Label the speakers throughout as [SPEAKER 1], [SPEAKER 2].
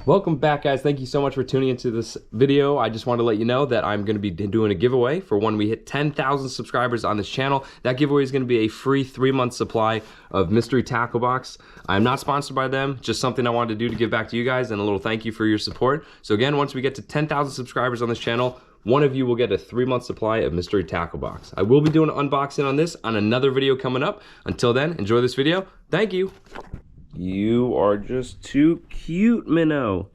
[SPEAKER 1] Welcome back, guys. Thank you so much for tuning into this video. I just want to let you know that I'm going to be doing a giveaway for when we hit 10,000 subscribers on this channel. That giveaway is going to be a free 3-month supply of mystery tackle box. I'm not sponsored by them, just something I wanted to do to give back to you guys and a little thank you for your support. So again, once we get to 10,000 subscribers on this channel, one of you will get a 3-month supply of mystery tackle box. I will be doing an unboxing on this on another video coming up. Until then, enjoy this video. Thank you. You are just too cute, Minnow.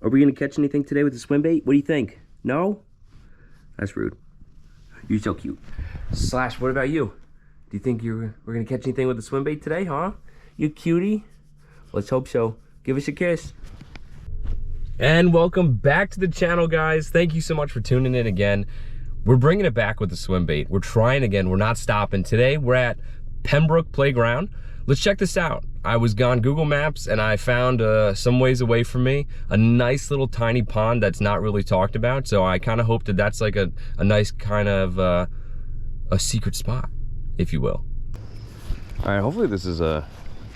[SPEAKER 1] Are we gonna catch anything today with the swim bait? What do you think? No? That's rude. You're so cute. Slash, what about you? Do you think we're gonna catch anything with the swim bait today, huh? You cutie? Let's hope so. Give us a kiss. And welcome back to the channel, guys. Thank you so much for tuning in again. We're bringing it back with the swim bait. We're trying again. We're not stopping. Today, we're at Pembroke Playground. Let's check this out. I was on Google Maps and I found some ways away from me a nice little tiny pond that's not really talked about. So I kind of hope that that's like a nice kind of a secret spot, if you will. All right, hopefully this is a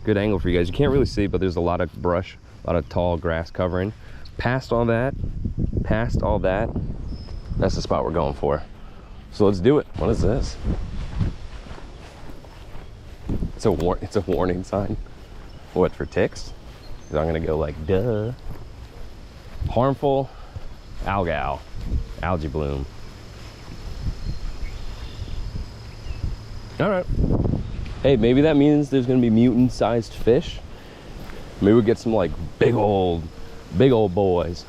[SPEAKER 1] good angle for you guys. You can't really see, but there's a lot of brush, a lot of tall grass covering. Past all that, that's the spot we're going for. So let's do it. What is this? It's a warning sign. What, for ticks? Because I'm gonna go like, duh. Harmful algae bloom. All right. Hey, maybe that means there's gonna be mutant-sized fish. Maybe we'll get some like big old boys.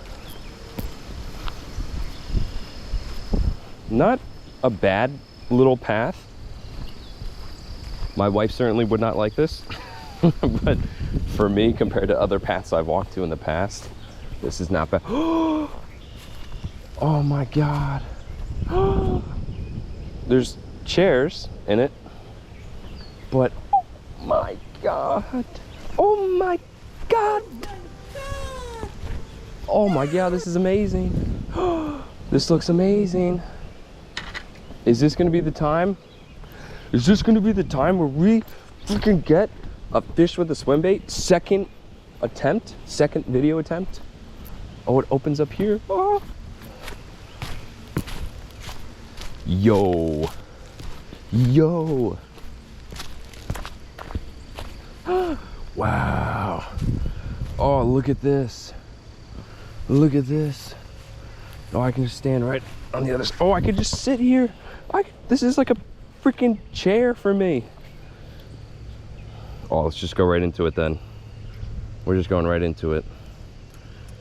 [SPEAKER 1] Not a bad little path. My wife certainly would not like this, but for me, compared to other paths I've walked to in the past, this is not bad. Oh my God. There's chairs in it, but oh my God. Oh my God. Oh my God, this is amazing. This looks amazing. Is this gonna be the time? Is this gonna be the time where we freaking get a fish with a swim bait? Second video attempt. Oh, it opens up here. Oh. Yo. Wow. Oh, look at this. Look at this. Oh, I can just stand right on the other side. Oh, I could just sit here. This is like a freaking chair for me. Oh, let's just go right into it then. We're just going right into it.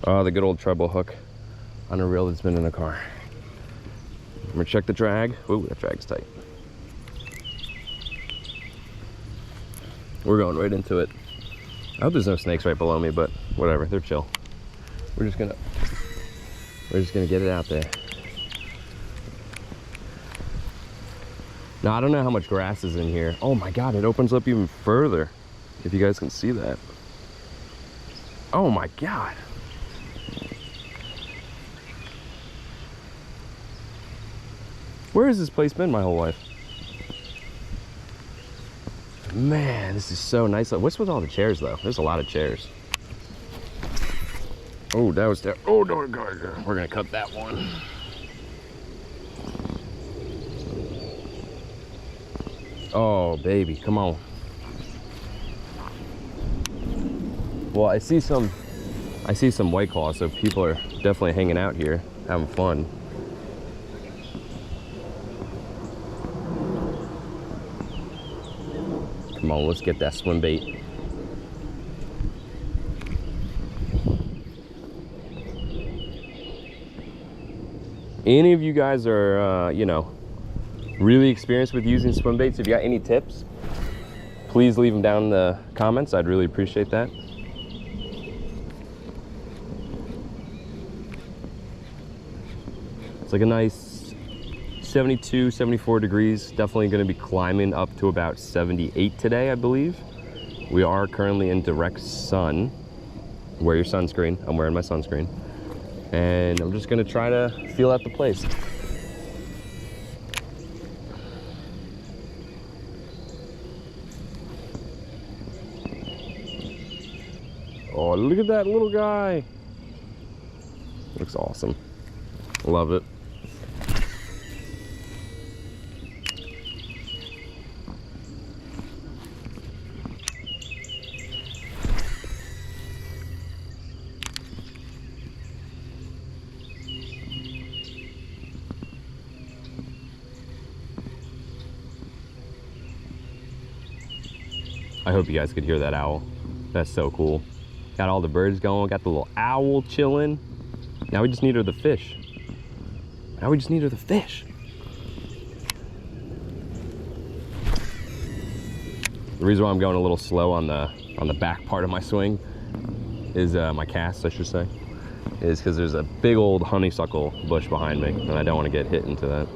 [SPEAKER 1] Oh, the good old treble hook on a reel that's been in a car. I'm gonna check the drag. Ooh, that drag's tight. We're going right into it. I hope there's no snakes right below me, but whatever, they're chill. We're just gonna get it out there. Now, I don't know how much grass is in here. Oh my God, it opens up even further. If you guys can see that. Oh my God. Where has this place been my whole life? Man, this is so nice. What's with all the chairs though? There's a lot of chairs. Oh, that was there. Oh, no, we're gonna cut that one. Oh baby, come on. Well, I see some white claws, so people are definitely hanging out here, having fun. Come on, let's get that swim bait. Any of you guys are, you know, really experienced with using swim baits? If you got any tips, please leave them down in the comments. I'd really appreciate that. It's like a nice 72, 74 degrees. Definitely going to be climbing up to about 78 today, I believe. We are currently in direct sun. Wear your sunscreen. I'm wearing my sunscreen. And I'm just going to try to feel out the place. Oh, look at that little guy. Looks awesome. Love it. I hope you guys could hear that owl. That's so cool. Got all the birds going, got the little owl chilling. Now we just need her the fish. Now we just need her the fish. The reason why I'm going a little slow on the back part of my swing is my cast, I should say, is because there's a big old honeysuckle bush behind me, and I don't want to get hit into that.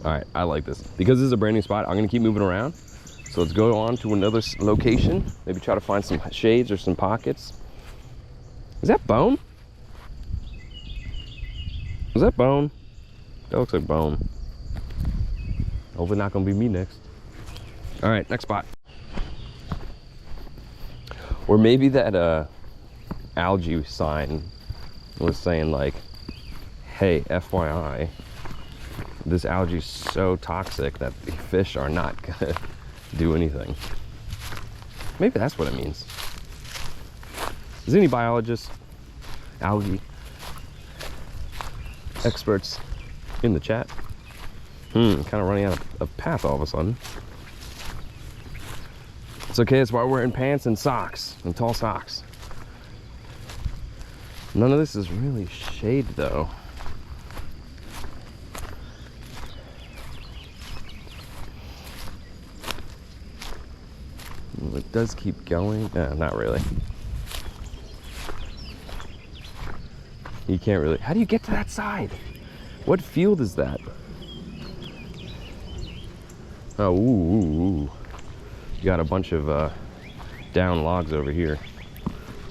[SPEAKER 1] All right, I like this. Because this is a brand new spot, I'm gonna keep moving around. So let's go on to another location. Maybe try to find some shades or some pockets. Is that bone? Is that bone? That looks like bone. Hopefully not gonna be me next. All right, next spot. Or maybe that algae sign was saying like, hey, FYI, this algae is so toxic that the fish are not gonna do anything. Maybe that's what it means. Is any biologists, algae experts in the chat? Kind of running out of path all of a sudden. It's okay, that's why we're wearing pants and socks and tall socks. None of this is really shade though. It does keep going. Not really. You can't really. How do you get to that side? What field is that? Oh, ooh. You got a bunch of down logs over here.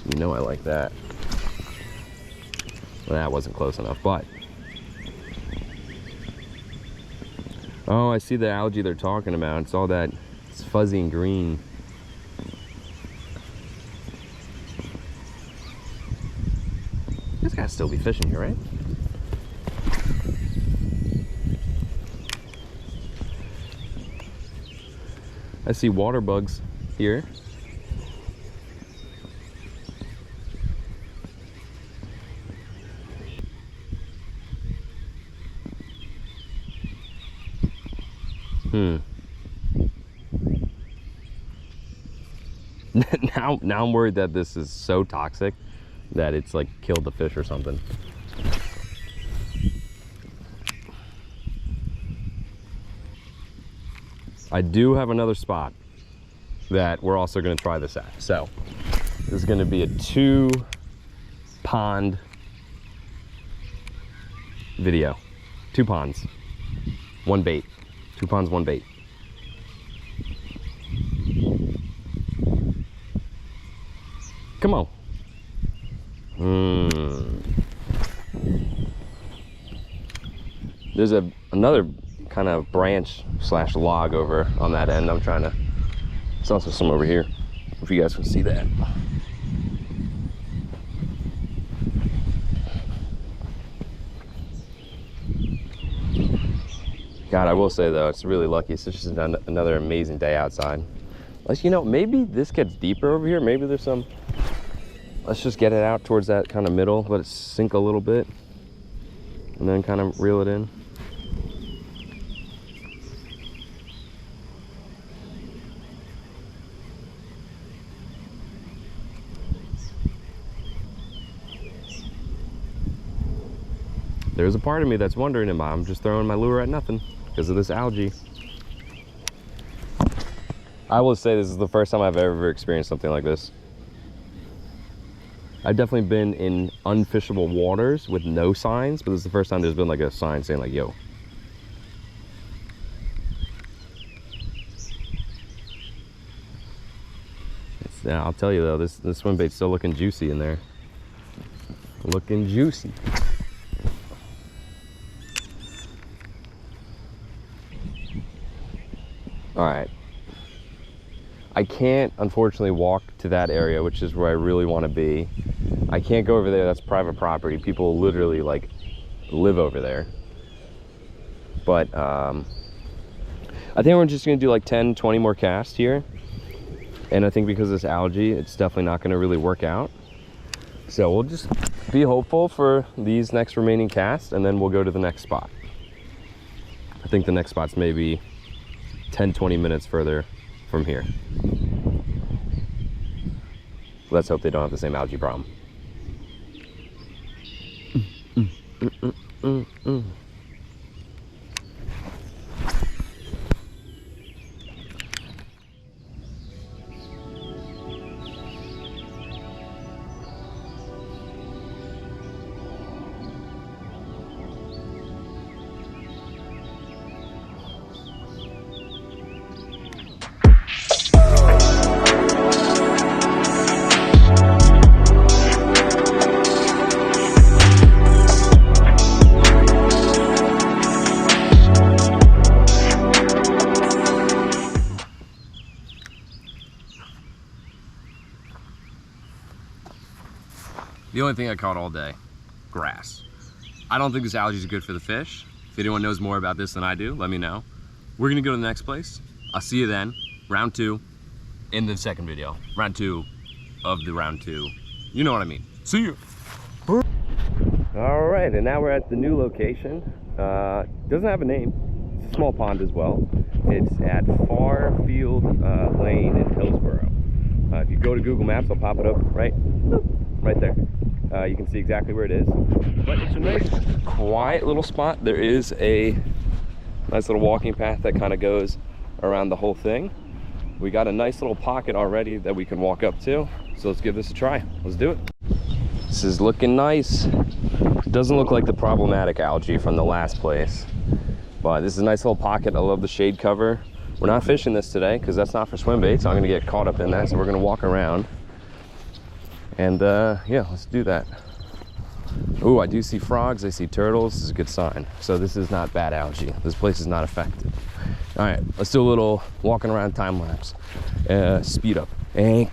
[SPEAKER 1] You know I like that. Well, that wasn't close enough, but. Oh, I see the algae they're talking about. It's all that. It's fuzzy and green. This guy's still be fishing here, right? I see water bugs here. Now I'm worried that this is so toxic that it's like killed the fish or something. I do have another spot that we're also going to try this at. So this is going to be a 2-pond video. 2 ponds, 1 bait. 2 ponds, 1 bait. Come on. There's another kind of branch / log over on that end. I'm trying to. There's also some over here, if you guys can see that. God, I will say though, it's really lucky. It's just another amazing day outside. You know, maybe this gets deeper over here. Maybe there's some. Let's just get it out towards that kind of middle, let it sink a little bit, and then kind of reel it in. There's a part of me that's wondering, am I'm just throwing my lure at nothing because of this algae. I will say this is the first time I've ever experienced something like this. I've definitely been in unfishable waters with no signs, but this is the first time there's been like a sign saying like, yo. I'll tell you though, this swim bait's still looking juicy in there. Looking juicy. All right. I can't, unfortunately, walk to that area, which is where I really want to be. I can't go over there. That's private property. People literally, like, live over there. But I think we're just going to do like 10, 20 more casts here. And I think because of this algae, it's definitely not going to really work out. So we'll just be hopeful for these next remaining casts, and then we'll go to the next spot. I think the next spot's maybe 10, 20 minutes further from here. Let's hope they don't have the same algae problem. The only thing I caught all day, grass. I don't think this algae is good for the fish. If anyone knows more about this than I do, let me know. We're gonna go to the next place. I'll see you then. Round 2 in the second video. Round 2 of the round 2. You know what I mean. See you. All right, and now we're at the new location. Doesn't have a name. It's a small pond as well. It's at Farfield Lane in Hillsborough. If you go to Google Maps, I'll pop it up right there. You can see exactly where it is. But it's a nice, quiet little spot. There is a nice little walking path that kind of goes around the whole thing. We got a nice little pocket already that we can walk up to. So let's give this a try. Let's do it. This is looking nice. It doesn't look like the problematic algae from the last place. But this is a nice little pocket. I love the shade cover. We're not fishing this today because that's not for swim bait, so I'm gonna get caught up in that. So we're gonna walk around. And yeah, let's do that. Oh, I do see frogs, I see turtles. This is a good sign. So this is not bad algae. This place is not affected. All right, let's do a little walking around time lapse. Speed up. And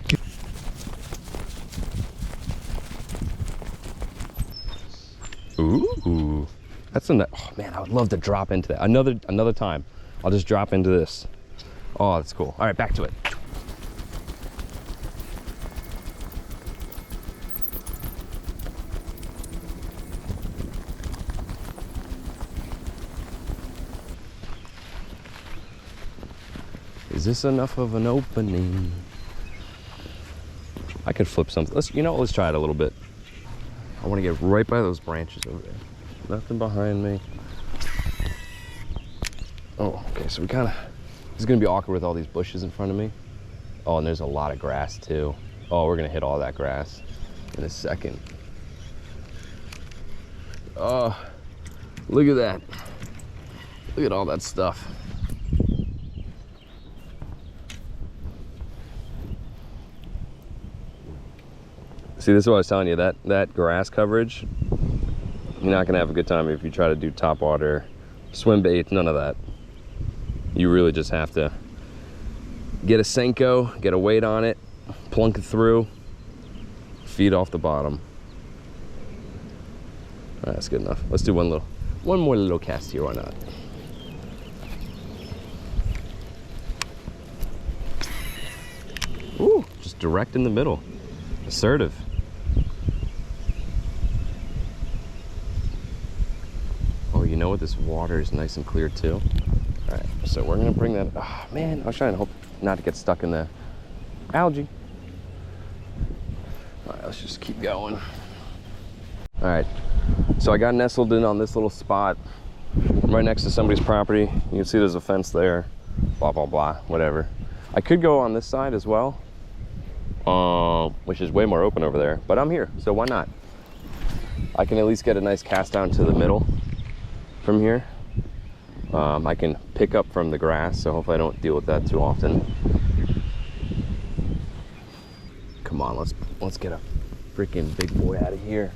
[SPEAKER 1] ooh, that's a, oh man, I would love to drop into that. Another time. I'll just drop into this. Oh, that's cool. All right, back to it. Is this enough of an opening? I could flip something. Let's try it a little bit. I want to get right by those branches over there. Nothing behind me. Oh, okay, so we kind of, this is gonna be awkward with all these bushes in front of me. Oh, and there's a lot of grass too. Oh, we're gonna hit all that grass in a second. Oh, look at that. Look at all that stuff. See, this is what I was telling you, that grass coverage, you're not gonna have a good time if you try to do top water, swim baits, none of that. You really just have to get a Senko, get a weight on it, plunk it through, feed off the bottom. All right, that's good enough. Let's do one more little cast here, why not? Ooh, just direct in the middle, assertive. You know what, this water is nice and clear too. All right, so we're gonna bring that. Oh man, I was trying to hope not to get stuck in the algae. All right, let's just keep going. All right, so I got nestled in on this little spot right next to somebody's property. You can see there's a fence there, blah blah blah, whatever. I could go on this side as well, which is way more open over there, but I'm here, so why not? I can at least get a nice cast down to the middle from here. I can pick up from the grass, so hopefully I don't deal with that too often. Come on, let's get a freaking big boy out of here.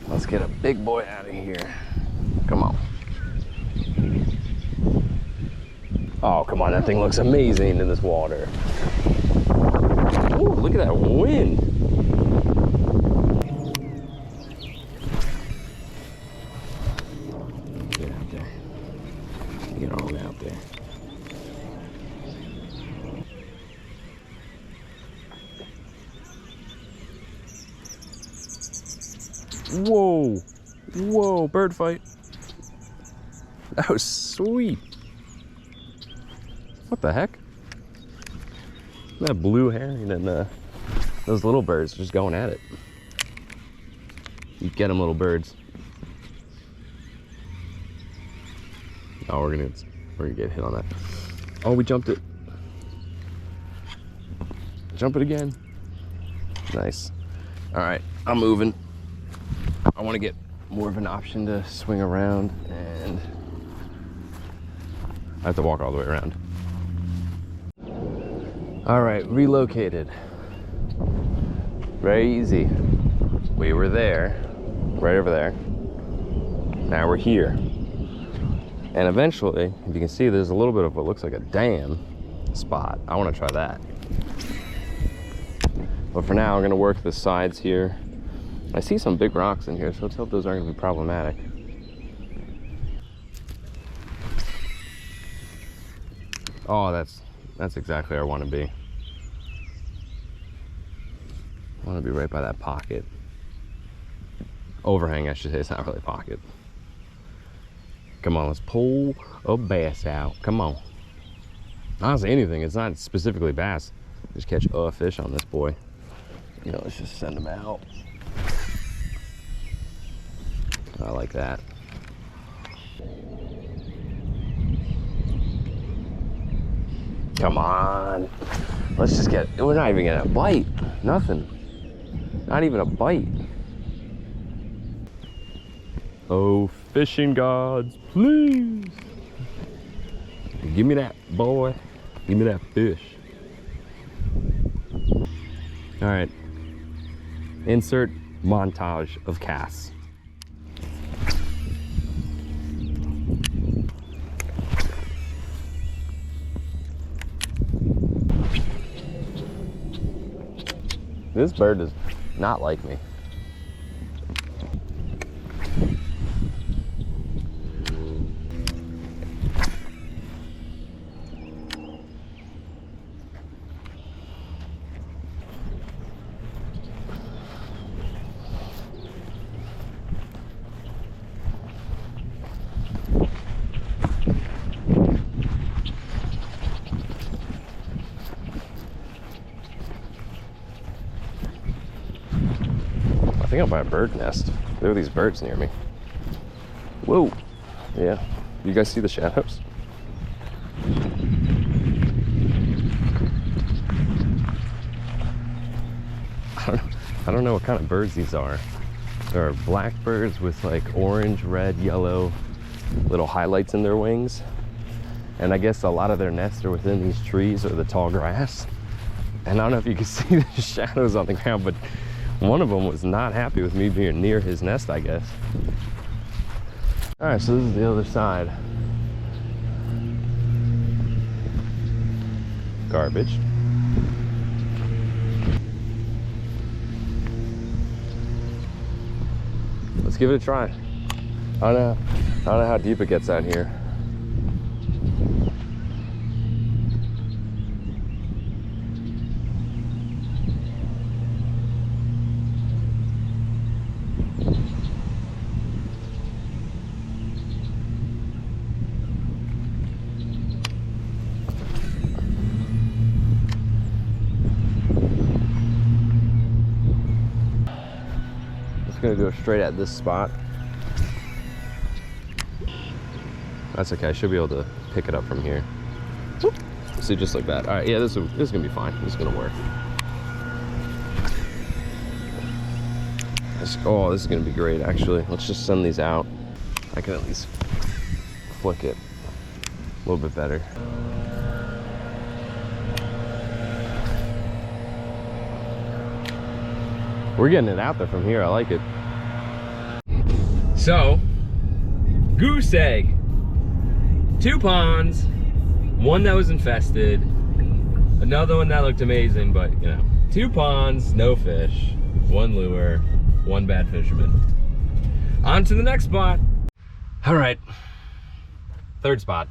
[SPEAKER 1] Let's get a big boy out of here. Come on. Oh, come on, that thing looks amazing in this water. Ooh, look at that wind. Get out there. Get on out there. Whoa. Whoa, bird fight. That was sweet. What the heck? That blue herring and those little birds just going at it. You get them, little birds. Oh, we're gonna get hit on that. Oh, we jumped it. Jump it again. Nice. All right, I'm moving. I want to get more of an option to swing around, and I have to walk all the way around. All right, relocated. Very easy. We were there, right over there. Now we're here. And eventually, if you can see, there's a little bit of what looks like a dam spot. I want to try that. But for now, I'm gonna work the sides here. I see some big rocks in here, so let's hope those aren't gonna be problematic. Oh, that's exactly where I want to be. I want to be right by that pocket. Overhang, I should say. It's not really a pocket. Come on, let's pull a bass out. Come on. Honestly, anything. It's not specifically bass. Just catch a fish on this boy. You know, let's just send them out. I like that. Come on. Let's just get, we're not even gonna bite. Nothing. Not even a bite. Oh, fishing gods, please. Give me that, boy. Give me that fish. All right. Insert montage of casts. This bird does not like me. I think I'll buy a bird nest. There are these birds near me. Whoa. Yeah. You guys see the shadows? I don't know what kind of birds these are. There are black birds with like orange, red, yellow little highlights in their wings. And I guess a lot of their nests are within these trees or the tall grass. And I don't know if you can see the shadows on the ground, but one of them was not happy with me being near his nest, I guess. All right, so this is the other side. Garbage. Let's give it a try. I don't know how deep it gets out here. Gonna go straight at this spot. That's okay, I should be able to pick it up from here. See, just like that. All right, yeah, this is gonna be fine. This is gonna work. Oh, this is gonna be great, actually. Let's just send these out. I can at least flick it a little bit better. We're getting it out there from here. I like it. So, goose egg, 2 ponds, one that was infested, another one that looked amazing, but you know, 2 ponds, no fish, 1 lure, 1 bad fisherman. On to the next spot. All right, 3rd spot.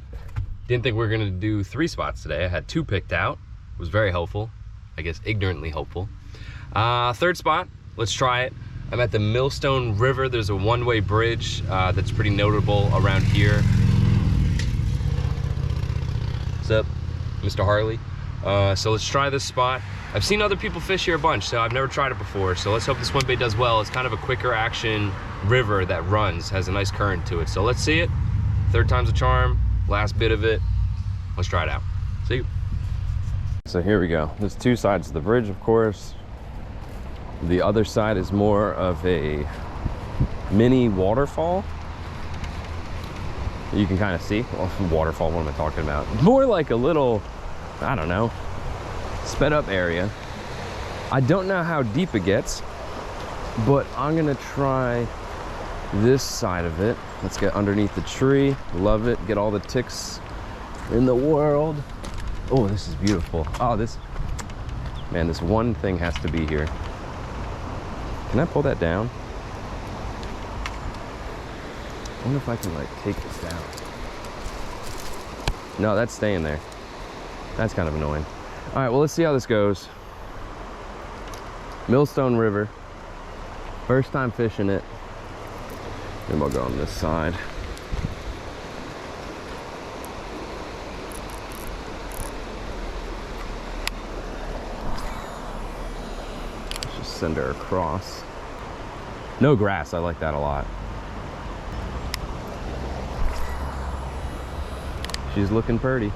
[SPEAKER 1] Didn't think we were gonna do 3 spots today. I had 2 picked out. It was very helpful, I guess ignorantly helpful. 3rd spot, let's try it. I'm at the Millstone River. There's a one-way bridge that's pretty notable around here. What's up, Mr. Harley? So let's try this spot. I've seen other people fish here a bunch, so I've never tried it before. So let's hope the Swimbait does well. It's kind of a quicker action river that runs, has a nice current to it. So let's see it. 3rd time's a charm, last bit of it. Let's try it out. See you. So here we go. There's 2 sides of the bridge, of course. The other side is more of a mini waterfall. You can kind of see. Well, waterfall, what am I talking about? More like a little, I don't know, sped up area. I don't know how deep it gets, but I'm gonna try this side of it. Let's get underneath the tree. Love it. Get all the ticks in the world. Oh, this is beautiful. Oh, this, man, this one thing has to be here. Can I pull that down? I wonder if I can like take this down. No, that's staying there. That's kind of annoying. All right, well, let's see how this goes. Millstone River. First time fishing it. Maybe I'll go on this side. Let's just send her across. No grass, I like that a lot. She's looking pretty.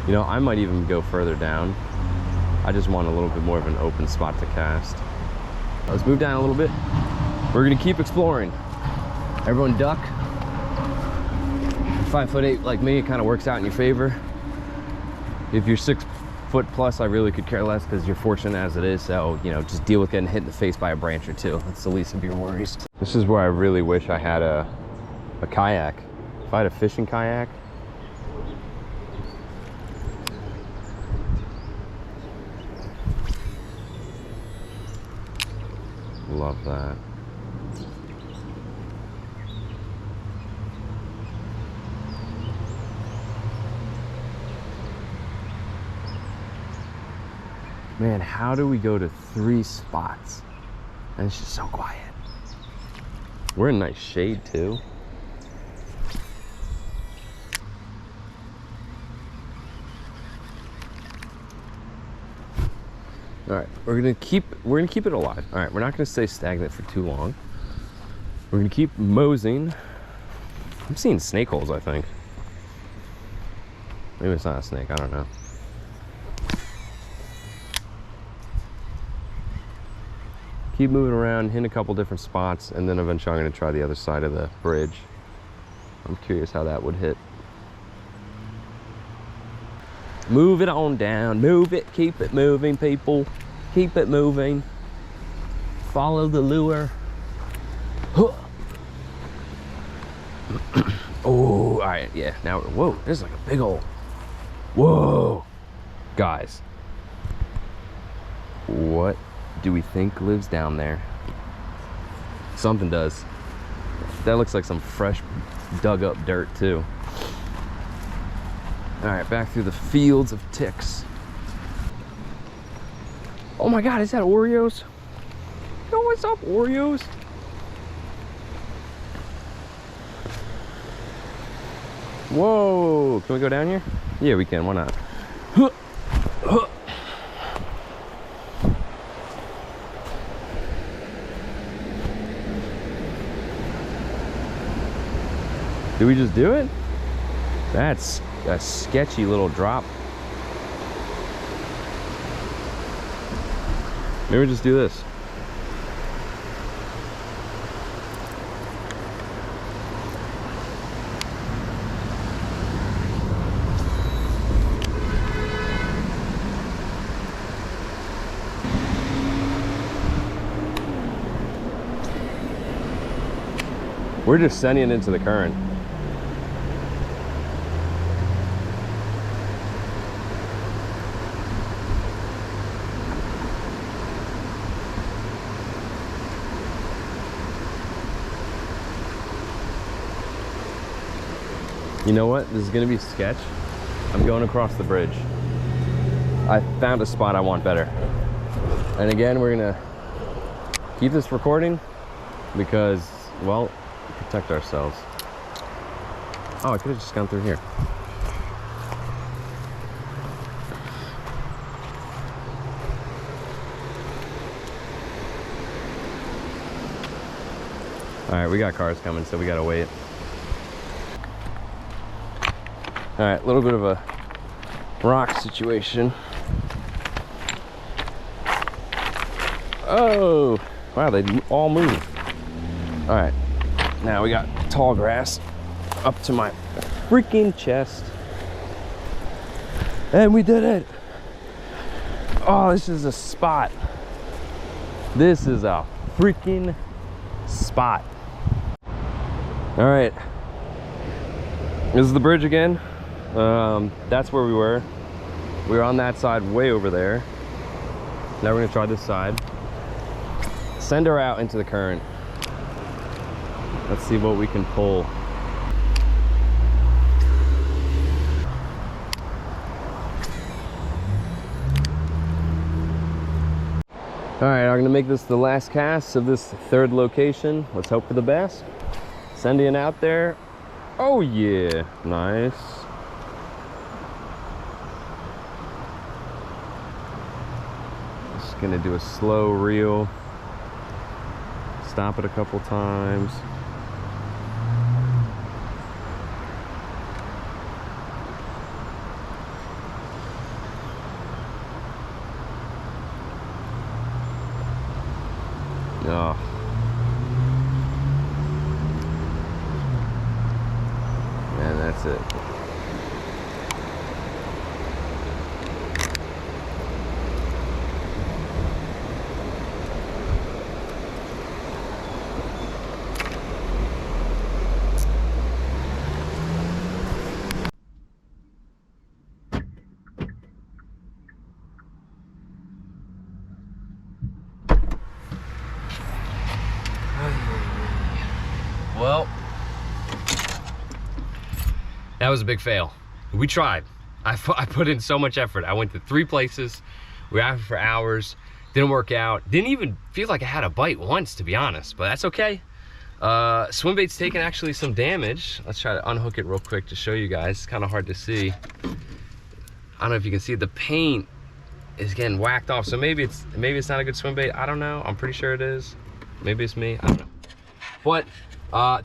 [SPEAKER 1] You know, I might even go further down. I just want a little bit more of an open spot to cast. Let's move down a little bit. We're gonna keep exploring. Everyone duck. 5'8" like me, it kind of works out in your favor. If you're 6 foot plus, I really could care less because you're fortunate as it is. So, you know, just deal with getting hit in the face by a branch or 2. That's the least of your worries. This is where I really wish I had a kayak. If I had a fishing kayak. Love that. Man, how do we go to 3 spots? And it's just so quiet. We're in nice shade too. All right, we're gonna keep it alive. All right, we're not gonna stay stagnant for too long. We're gonna keep moseying. I'm seeing snake holes, I think. Maybe it's not a snake, I don't know. Keep moving around, hit a couple different spots, and then eventually I'm gonna try the other side of the bridge. I'm curious how that would hit. Move it on down, move it, keep it moving, people. Keep it moving. Follow the lure. Huh. Oh, all right, yeah, now, whoa, there's like a big old, whoa. Guys, what do we think lives down there? Something does. That looks like some fresh dug up dirt too. All right, back through the fields of ticks. Oh my God, is that Oreos? Yo, what's up, Oreos? Whoa, can we go down here? Yeah, we can, why not? Did we just do it? That's a sketchy little drop. Maybe we just do this. We're just sending it into the current. You know what? This is gonna be sketch. I'm going across the bridge. I found a spot I want better. And again, we're gonna keep this recording because, well, protect ourselves. Oh, I could have just gone through here. All right, we got cars coming, so we gotta wait. All right, a little bit of a rock situation. Oh, wow, they all move. All right, now we got tall grass up to my freaking chest. And we did it. Oh, this is a spot. This is a freaking spot. All right, this is the bridge again. That's where we were. We were on that side way over there. Now we're gonna try this side. Send her out into the current. Let's see what we can pull. All right, I'm gonna make this the last cast of this third location. Let's hope for the best. Sending it out there. Oh yeah, nice. Just gonna do a slow reel. Stop it a couple times. Oh. And that's it. Well, that was a big fail. We tried. I put in so much effort. I went to 3 places. We were after for hours. Didn't work out. Didn't even feel like I had a bite once, to be honest, but that's okay. Swimbait's taking actually some damage. Let's try to unhook it real quick to show you guys. It's kind of hard to see. I don't know if you can see the paint is getting whacked off. So maybe it's not a good swim bait. I don't know. I'm pretty sure it is. Maybe it's me. I don't know. But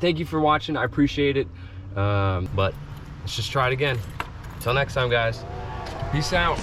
[SPEAKER 1] thank you for watching. I appreciate it. But let's just try it again. Until next time, guys. Peace out.